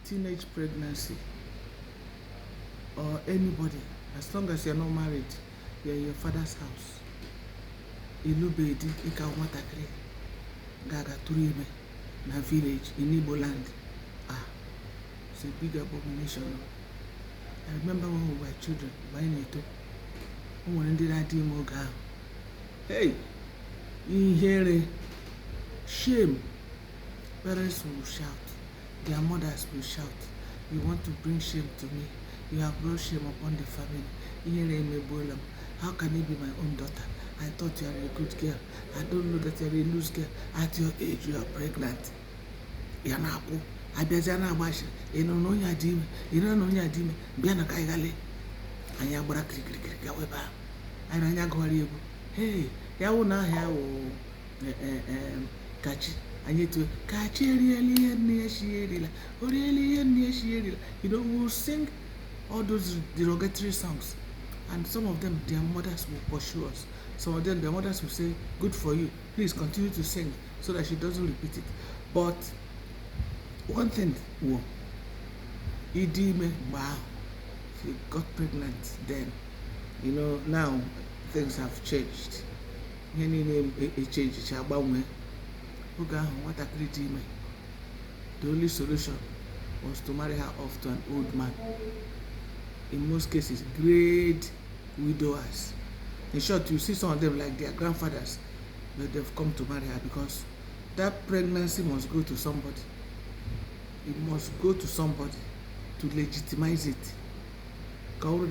teenage pregnancy, or anybody, as long as you're not married, you're in your father's house. Ilubedi ika nwatakịrị ga-aga tụrụ ime na village in Igbo land. It's a big abomination. I remember when we were children, when did I do more? Hey, ihere, shame. Parents will shout, their mothers will shout, you want to bring shame to me, you have brought shame upon the family. How can you be my own daughter? I thought you are a good girl. I don't know that you are a loose girl. At your age, you are pregnant. Yanapo, Abiazana Bash, you don't know your demon, you don't know your demon, Biana Kaigale, and Yabra Krikaweba, and Anyagoribu. Hey, Yauna Hao Kachi, and yet to Kachi really and near Shierila, or really and near Shierila. You know, we'll sing all those derogatory songs, and some of them, their mothers will pursue us. Some of them, their mothers will say, good for you, please continue to sing, so that she doesn't repeat it. But one thing, Idime, wow, she got pregnant then. You know, now things have changed. Any name a change, the only solution was to marry her off to an old man. In most cases, great widowers. In short, you see some of them like their grandfathers, but they've come to marry her because that pregnancy must go to somebody. It must go to somebody to legitimize it. Because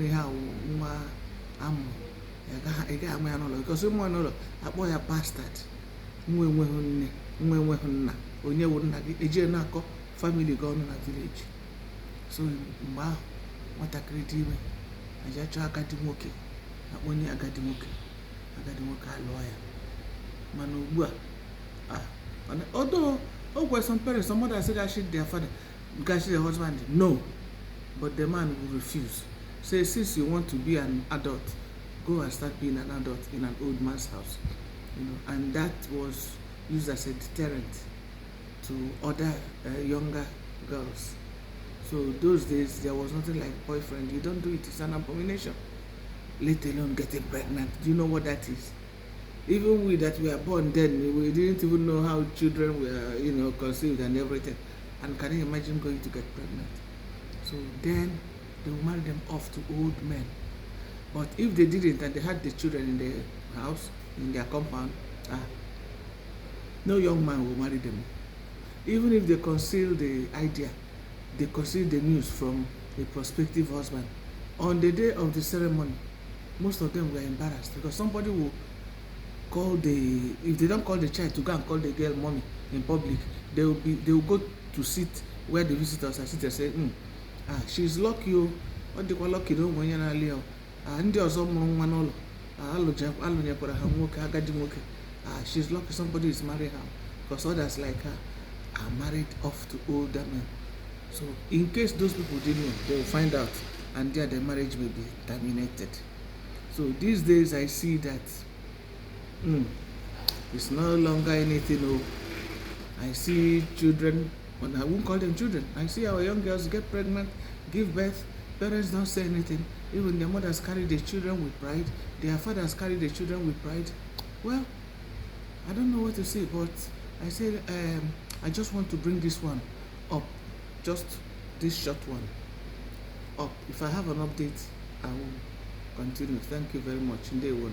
someone a boy a bastard. Family gone in a village. So what a great ime. I just agadi nwoke. Only agadi nwoke lawyer. Manubua. Although some parents, some mothers said I should their father, because their husband. No. But the man will refuse. Say, since you want to be an adult, go and start being an adult in an old man's house. You know, and that was used as a deterrent to other younger girls. So those days there was nothing like boyfriend. You don't do it, it's an abomination. Let alone getting pregnant. Do you know what that is? Even we that were born then, we didn't even know how children were, conceived and everything. And can you imagine going to get pregnant? So then they will marry them off to old men. But if they didn't and they had the children in their house, in their compound, no young man will marry them. Even if they conceal the idea, they conceal the news from a prospective husband. On the day of the ceremony, most of them were embarrassed because somebody will call if they don't call the child to go and call the girl mommy in public, they will go to sit where the visitors are sitting and say, she's lucky, what they call lucky, don't want you and there's someone she's lucky somebody is marrying her because others like her are married off to older men. So in case those people didn't know, they will find out and their marriage may be terminated. So these days I see that it's no longer anything. I see children, but I won't call them children. I see our young girls get pregnant, give birth, parents don't say anything. Even their mothers carry their children with pride, their fathers carry their children with pride. Well, I don't know what to say, but I say I just want to bring this one up, just this short one up. If I have an update, I will continue. Thank you very much. Ndewo.